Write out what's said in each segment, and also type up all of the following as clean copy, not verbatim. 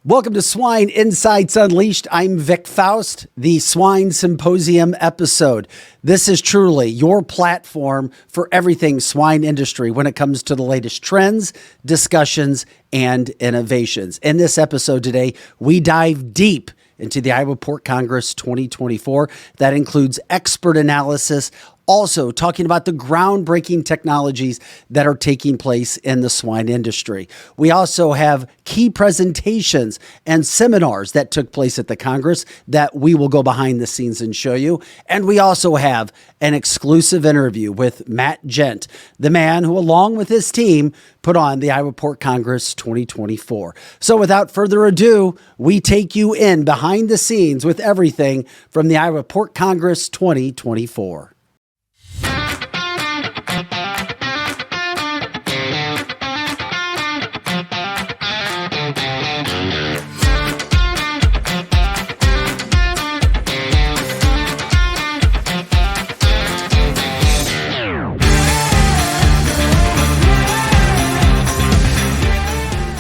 Welcome to Swine Insights Unleashed. I'm Vic Faust, the Swine Symposium episode. This is truly your platform for everything swine industry when it comes to the latest trends, discussions, and innovations. In this episode today, we dive deep into the Iowa Pork Congress 2024. That includes expert analysis, also talking about the groundbreaking technologies that are taking place in the swine industry. We also have key presentations and seminars that took place at the Congress that we will go behind the scenes and show you. And we also have an exclusive interview with Matt Gent, the man who, along with his team, put on the Iowa Pork Congress 2024. So without further ado, we take you in behind the scenes with everything from the Iowa Pork Congress 2024.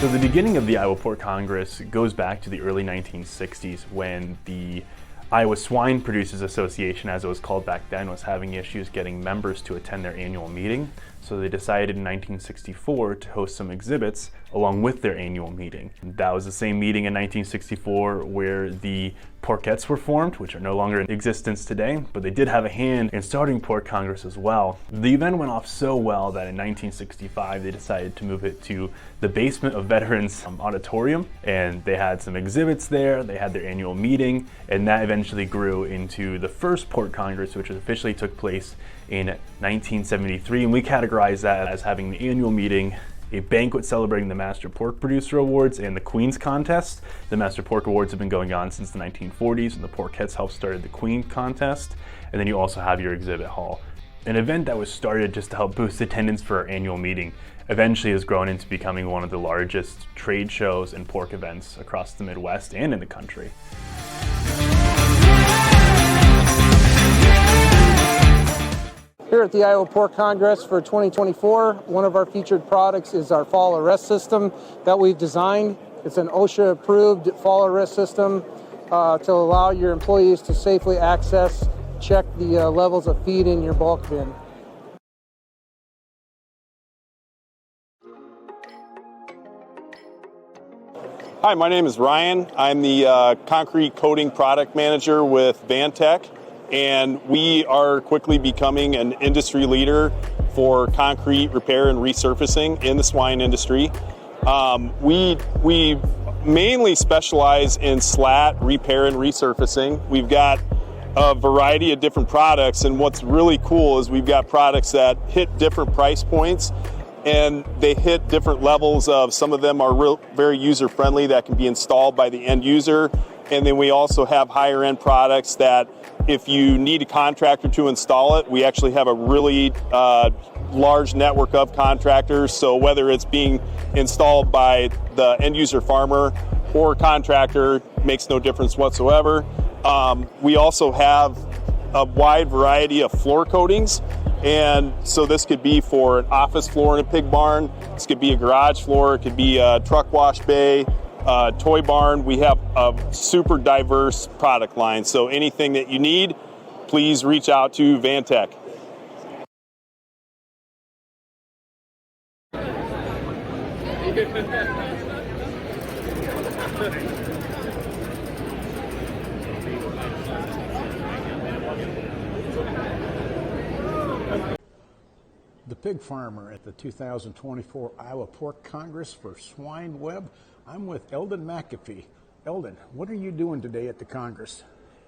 So the beginning of the Iowa Pork Congress goes back to the early 1960s when the Iowa Swine Producers Association, as it was called back then, was having issues getting members to attend their annual meeting. So they decided in 1964 to host some exhibits along with their annual meeting. That was the same meeting in 1964 where the porkettes were formed, which are no longer in existence today, but they did have a hand in starting Pork Congress as well. The event went off so well that in 1965 they decided to move it to the basement of Veterans Auditorium, and they had some exhibits there, they had their annual meeting, and that eventually grew into the first Pork Congress, which officially took place in 1973, and we categorize that as having the annual meeting, a banquet celebrating the Master Pork Producer Awards, and the Queen's Contest. The Master Pork Awards have been going on since the 1940s, and the Porkettes helped started the Queen Contest. And then you also have your exhibit hall. An event that was started just to help boost attendance for our annual meeting eventually has grown into becoming one of the largest trade shows and pork events across the Midwest and in the country. Here at the Iowa Pork Congress for 2024, one of our featured products is our fall arrest system that we've designed. It's an OSHA-approved fall arrest system to allow your employees to safely access, check the levels of feed in your bulk bin. Hi, my name is Ryan. I'm the concrete coating product manager with Vantech. And we are quickly becoming an industry leader for concrete repair and resurfacing in the swine industry. We mainly specialize in slat repair and resurfacing. We've got a variety of different products, and what's really cool is we've got products that hit different price points, and they hit different levels of, some of them are very user-friendly that can be installed by the end user. And then we also have higher end products that if you need a contractor to install it, we actually have a really large network of contractors. So whether it's being installed by the end user farmer or contractor, makes no difference whatsoever. We also have a wide variety of floor coatings. And so this could be for an office floor in a pig barn. This could be a garage floor. It could be a truck wash bay. Toy barn. We have a super diverse product line. So anything that you need, please reach out to Vantech. The pig farmer at the 2024 Iowa Pork Congress for Swine Web. I'm with Eldon McAfee. Eldon, what are you doing today at the Congress?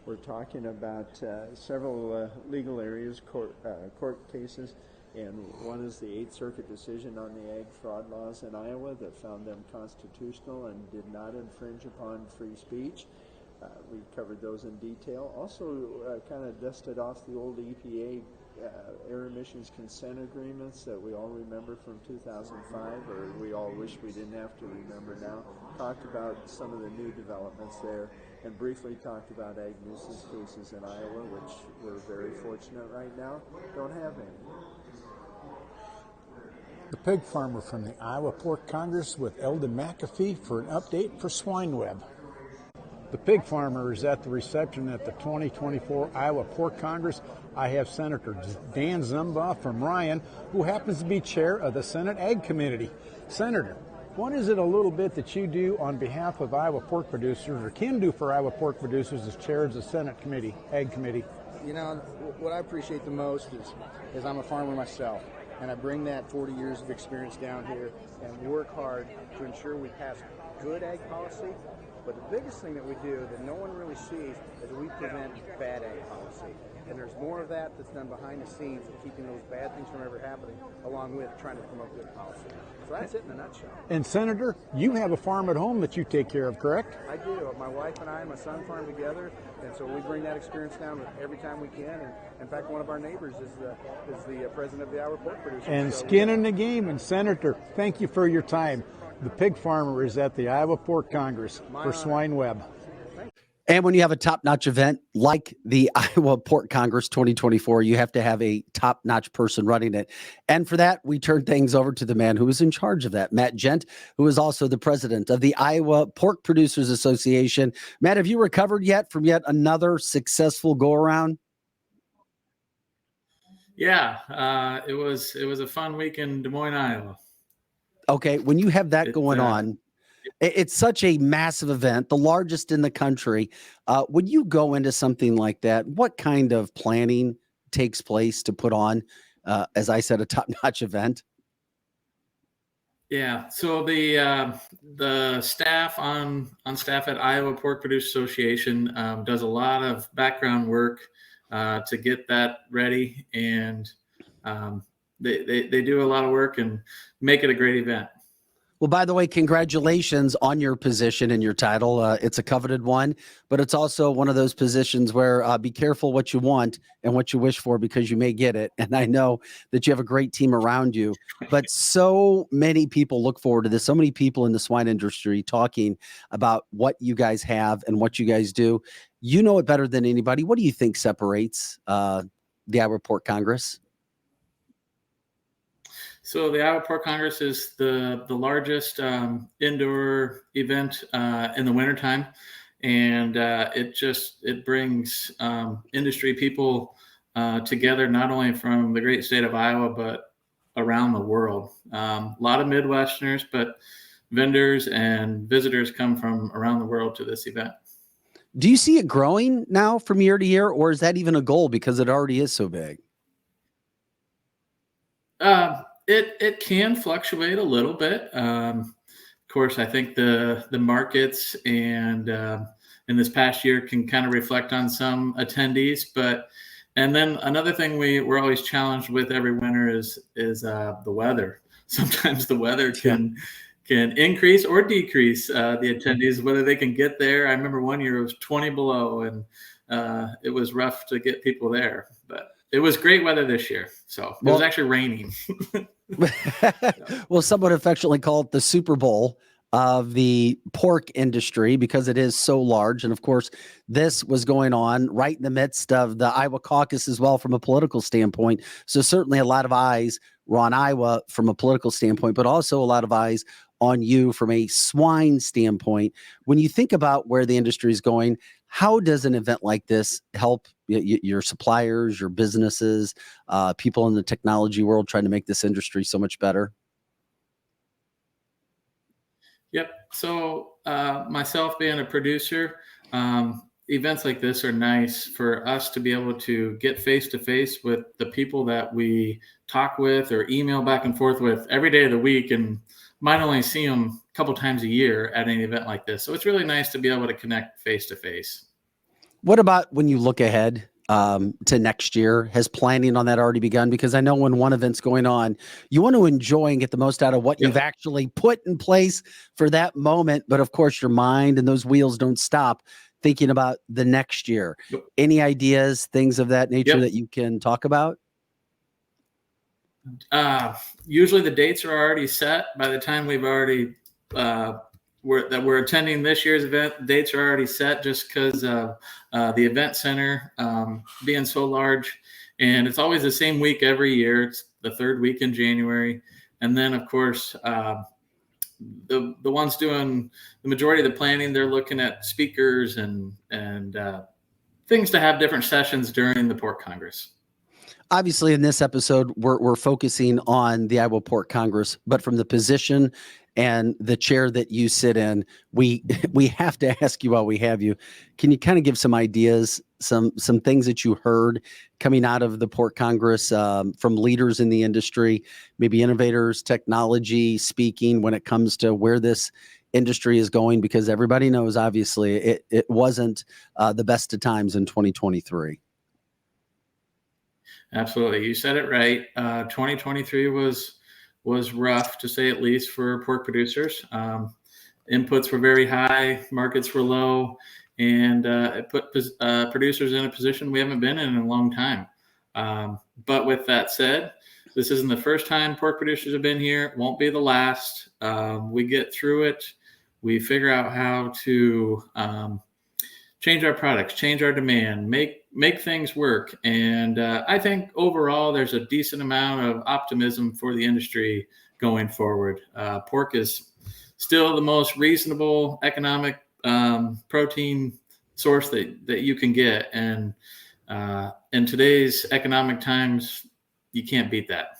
We're talking about several legal areas, court cases, and one is the 8th Circuit decision on the ag fraud laws in Iowa that found them constitutional and did not infringe upon free speech. We covered those in detail. Also kind of dusted off the old EPA air emissions consent agreements that we all remember from 2005, or we all wish we didn't have to remember now. Talked about some of the new developments there, and briefly talked about ag nuisance cases in Iowa, which we're very fortunate right now don't have any. The pig farmer from the Iowa Pork Congress with Eldon McAfee for an update for Swine Web. The pig farmer is at the reception at the 2024 Iowa Pork Congress. I have Senator Dan Zumbaugh from Ryan, who happens to be chair of the Senate Ag Committee. Senator, what is it a little bit that you do on behalf of Iowa pork producers, or can do for Iowa pork producers as chair of the Senate Committee, Ag Committee? You know, what I appreciate the most is I'm a farmer myself, and I bring that 40 years of experience down here and work hard to ensure we pass good ag policy. But the biggest thing that we do that no one really sees is we prevent bad ag policy. And there's more of that that's done behind the scenes of keeping those bad things from ever happening, along with trying to promote good policy. So that's it in a nutshell. And Senator, you have a farm at home that you take care of, correct? I do. My wife and I and my son farm together, and so we bring that experience down every time we can. And in fact, one of our neighbors is the president of the Iowa Pork Producers. And skin in the game. And Senator, thank you for your time. The pig farmer is at the Iowa Pork Congress for Swine Web. And when you have a top-notch event like the Iowa Pork Congress 2024, you have to have a top-notch person running it. And for that, we turn things over to the man who is in charge of that, Matt Gent, who is also the president of the Iowa Pork Producers Association. Matt, have you recovered yet from yet another successful go-around? Yeah, it was a fun week in Des Moines, Iowa. Okay, when you have that going on, it's such a massive event, the largest in the country. When you go into something like that, what kind of planning takes place to put on, as I said, a top-notch event? Yeah, so the staff on staff at Iowa Pork Producers Association does a lot of background work to get that ready, and they do a lot of work and make it a great event. Well, by the way, congratulations on your position and your title. It's a coveted one, but it's also one of those positions where be careful what you want and what you wish for, because you may get it. And I know that you have a great team around you, but so many people look forward to this. So many people in the swine industry talking about what you guys have and what you guys do. You know it better than anybody. What do you think separates the Iowa Pork Congress? So the Iowa Pork Congress is the largest indoor event in the wintertime. And it brings industry people together, not only from the great state of Iowa, but around the world. A lot of Midwesterners, but vendors and visitors come from around the world to this event. Do you see it growing now from year to year, or is that even a goal because it already is so big? It can fluctuate a little bit. Of course, I think the markets and in this past year can kind of reflect on some attendees. And then another thing we're always challenged with every winter is the weather. Sometimes the weather can increase or decrease the attendees, whether they can get there. I remember one year it was 20 below, and it was rough to get people there. But it was great weather this year. So it was actually raining. Well, some would affectionately call it the Super Bowl of the pork industry because it is so large. And of course, this was going on right in the midst of the Iowa caucus as well from a political standpoint. So certainly a lot of eyes were on Iowa from a political standpoint, but also a lot of eyes on you from a swine standpoint. When you think about where the industry is going, how does an event like this help your suppliers, your businesses, people in the technology world trying to make this industry so much better? Yep. So myself being a producer, events like this are nice for us to be able to get face-to-face with the people that we talk with or email back and forth with every day of the week, and might only see them a couple times a year at an event like this. So it's really nice to be able to connect face-to-face. What about when you look ahead to next year? Has planning on that already begun? Because I know when one event's going on, you want to enjoy and get the most out of what you've actually put in place for that moment. But of course, your mind and those wheels don't stop thinking about the next year. Any ideas, things of that nature that you can talk about? Usually the dates are already set by the time we've already we're attending this year's event. Dates are already set just because of the event center being so large, and it's always the same week every year. It's the third week in January. And then, of course, the ones doing the majority of the planning, they're looking at speakers and things to have different sessions during the Pork Congress. Obviously, in this episode, we're focusing on the Iowa Pork Congress, but from the position and the chair that you sit in, we have to ask you while we have you. Can you kind of give some ideas, some things that you heard coming out of the Pork Congress from leaders in the industry, maybe innovators, technology, speaking when it comes to where this industry is going? Because everybody knows, obviously, it wasn't the best of times in 2023. Absolutely. You said it right. 2023 was rough, to say at least, for pork producers. Inputs were very high, markets were low, and it put producers in a position we haven't been in a long time. But with that said, this isn't the first time pork producers have been here. It won't be the last. We get through it. We figure out how to change our products, change our demand, make things work. And I think overall there's a decent amount of optimism for the industry going forward. Pork is still the most reasonable economic protein source that you can get. And in today's economic times, you can't beat that.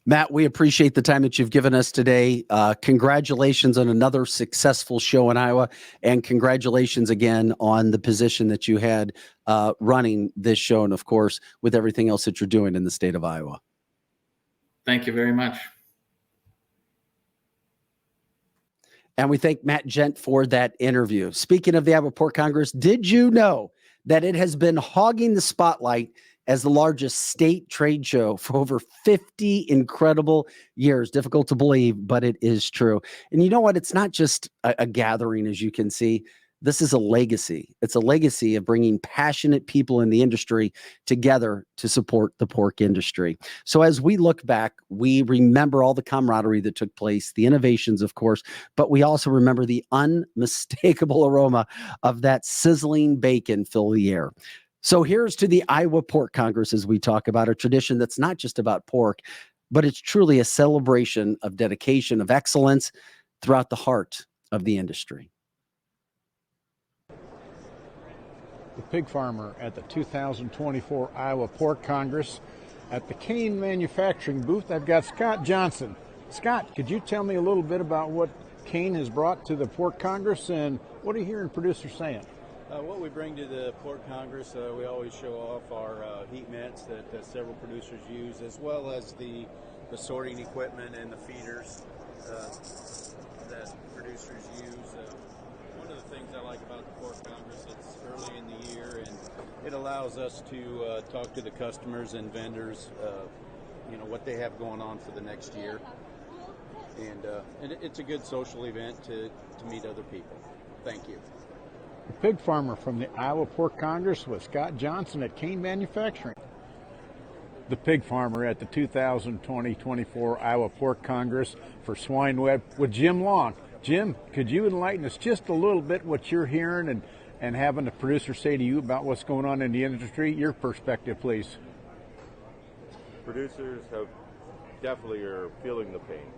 Matt, we appreciate the time that you've given us today. Congratulations on another successful show in Iowa, and congratulations again on the position that you had running this show, and of course, with everything else that you're doing in the state of Iowa. Thank you very much. And we thank Matt Gent for that interview. Speaking of the Iowa Pork Congress, did you know that it has been hogging the spotlight as the largest state trade show for over 50 incredible years? Difficult to believe, but it is true. And you know what? It's not just a gathering, as you can see. This is a legacy. It's a legacy of bringing passionate people in the industry together to support the pork industry. So as we look back, we remember all the camaraderie that took place, the innovations, of course, but we also remember the unmistakable aroma of that sizzling bacon fill the air. So here's to the Iowa Pork Congress as we talk about a tradition that's not just about pork, but it's truly a celebration of dedication, of excellence throughout the heart of the industry. The pig farmer at the 2024 Iowa Pork Congress. At the cane manufacturing booth, I've got Scott Johnson. Scott, could you tell me a little bit about what cane has brought to the Pork Congress, and what are you hearing producers saying? What we bring to the Pork Congress, we always show off our heat mitts that several producers use, as well as the sorting equipment and the feeders that producers use. One of the things I like about the Pork Congress, it's early in the year, and it allows us to talk to the customers and vendors, what they have going on for the next year. And it's a good social event to meet other people. Thank you. The pig farmer from the Iowa Pork Congress with Scott Johnson at Cane Manufacturing. The pig farmer at the 2020-24 Iowa Pork Congress for Swine Web with Jim Long. Jim, could you enlighten us just a little bit what you're hearing and having the producer say to you about what's going on in the industry? Your perspective, please. Producers definitely are feeling the pain.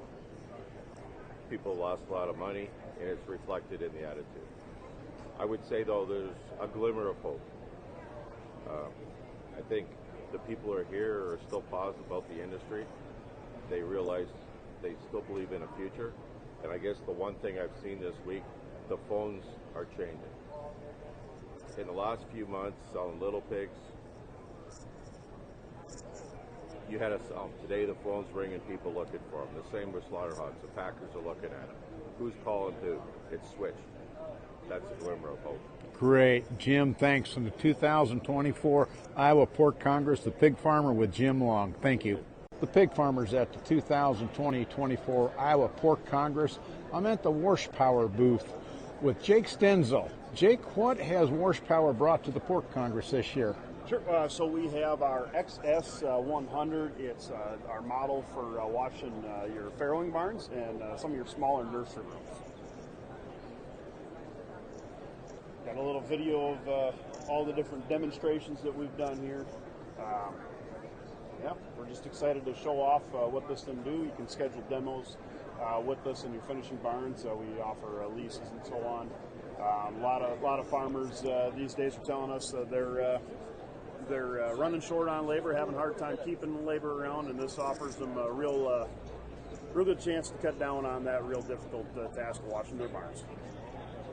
People lost a lot of money, and it's reflected in the attitude. I would say, though, there's a glimmer of hope. I think the people who are here are still positive about the industry. They realize they still believe in a future. And I guess the one thing I've seen this week, the phones are changing. In the last few months, selling little pigs, you had to sell them. Today, the phone's ringing, people looking for them. The same with slaughterhouses. The packers are looking at them. Who's calling who? It's switched. That's a glimmer of hope. Great. Jim, thanks. From the 2024 Iowa Pork Congress, the pig farmer with Jim Long. Thank you. The pig farmers at the 2020-24 Iowa Pork Congress. I'm at the Warshpower booth with Jake Stenzel. Jake, what has Warshpower brought to the Pork Congress this year? Sure. So we have our XS100. It's our model for washing your farrowing barns and some of your smaller nursery rooms. Got a little video of all the different demonstrations that we've done here. Yeah, we're just excited to show off what this can do. You can schedule demos with us in your finishing barns. We offer leases and so on. A lot of farmers these days are telling us they're running short on labor, having a hard time keeping the labor around, and this offers them a real good chance to cut down on that real difficult task of watching their barns.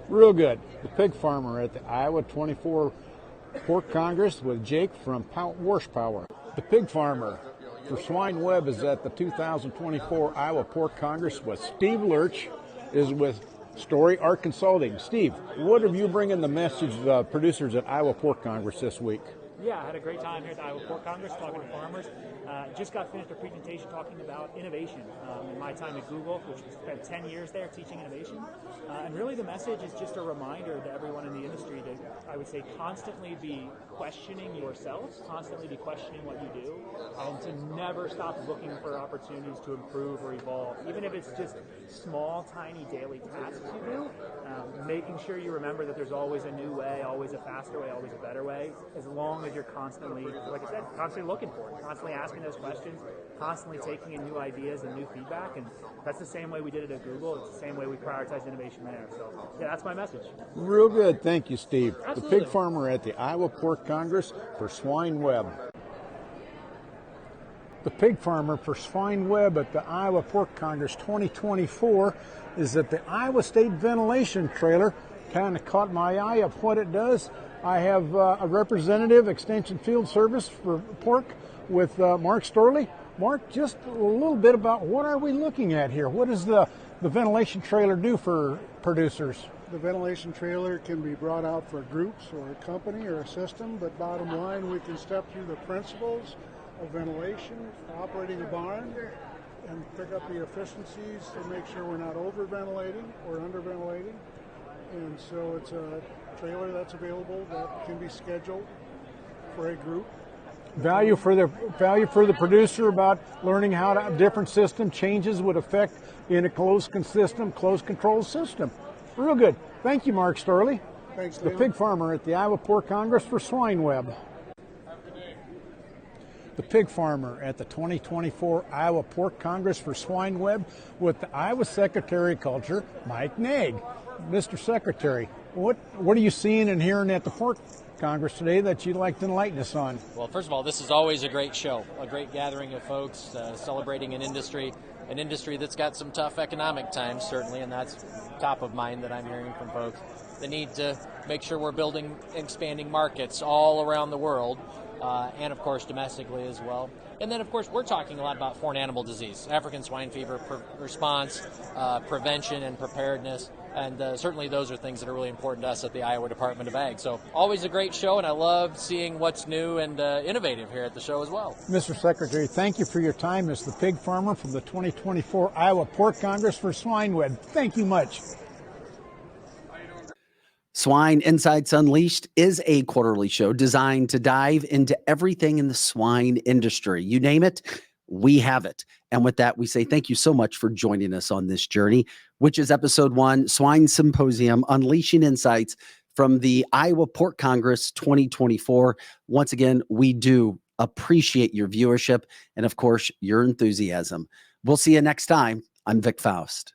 Real good. The Pig Farmer at the Iowa 24 Pork Congress with Jake from Warshpower. The Pig Farmer for Swine Web is at the 2024 Iowa Pork Congress with Steve Lurch is with Story Art Consulting. Steve, what have you bringing the message to the producers at Iowa Pork Congress this week? Yeah, I had a great time here at the Iowa Pork Congress talking to farmers. Just got finished a presentation talking about innovation in my time at Google, which spent 10 years there teaching innovation. And really the message is just a reminder to everyone in the industry to, I would say, constantly be questioning yourselves, constantly be questioning what you do, and to never stop looking for opportunities to improve or evolve, even if it's just small, tiny daily tasks you do. Making sure you remember that there's always a new way, always a faster way, always a better way, as long as you're constantly, like I said, constantly looking for it, constantly asking those questions, constantly taking in new ideas and new feedback. And that's the same way we did it at Google. It's the same way we prioritize innovation there. So yeah, that's my message. Real good. Thank you, Steve. Absolutely. The Pig Farmer at the Iowa Pork Congress for Swine Web. The Pig Farmer for Swine Web at the Iowa Pork Congress 2024 is at the Iowa State Ventilation Trailer. Kind of caught my eye of what it does. I have a representative, Extension Field Service for pork with Mark Storley. Mark, just a little bit about what are we looking at here? What does the ventilation trailer do for producers? The ventilation trailer can be brought out for groups or a company or a system, but bottom line, we can step through the principles of ventilation, operating a barn, and pick up the efficiencies to make sure we're not over-ventilating or under-ventilating. And so it's a trailer that's available that can be scheduled for a group. Value for the producer about learning how to, different system changes would affect in a closed control system. Real good. Thank you, Mark Storley. Thanks, The David. Pig Farmer at the Iowa Pork Congress for Swine Web. The Pig Farmer at the 2024 Iowa Pork Congress for Swine Web with the Iowa Secretary of Culture, Mike Nag. Mr. Secretary, what are you seeing and hearing at the Pork Congress today that you'd like to enlighten us on? Well, first of all, this is always a great show, a great gathering of folks celebrating an industry that's got some tough economic times, certainly, and that's top of mind that I'm hearing from folks. The need to make sure we're building, expanding markets all around the world, and of course domestically as well. And then, of course, we're talking a lot about foreign animal disease, African swine fever response, prevention and preparedness, and certainly those are things that are really important to us at the Iowa Department of Ag. So always a great show, and I love seeing what's new and innovative here at the show as well. Mr. Secretary, thank you for your time as the Pig Farmer from the 2024 Iowa Pork Congress for Swine Web. Thank you much. Swine Insights Unleashed is a quarterly show designed to dive into everything in the swine industry. You name it, we have it. And with that, we say thank you so much for joining us on this journey, which is episode 1, Swine Symposium, Unleashing Insights from the Iowa Pork Congress 2024. Once again, we do appreciate your viewership and, of course, your enthusiasm. We'll see you next time. I'm Vic Faust.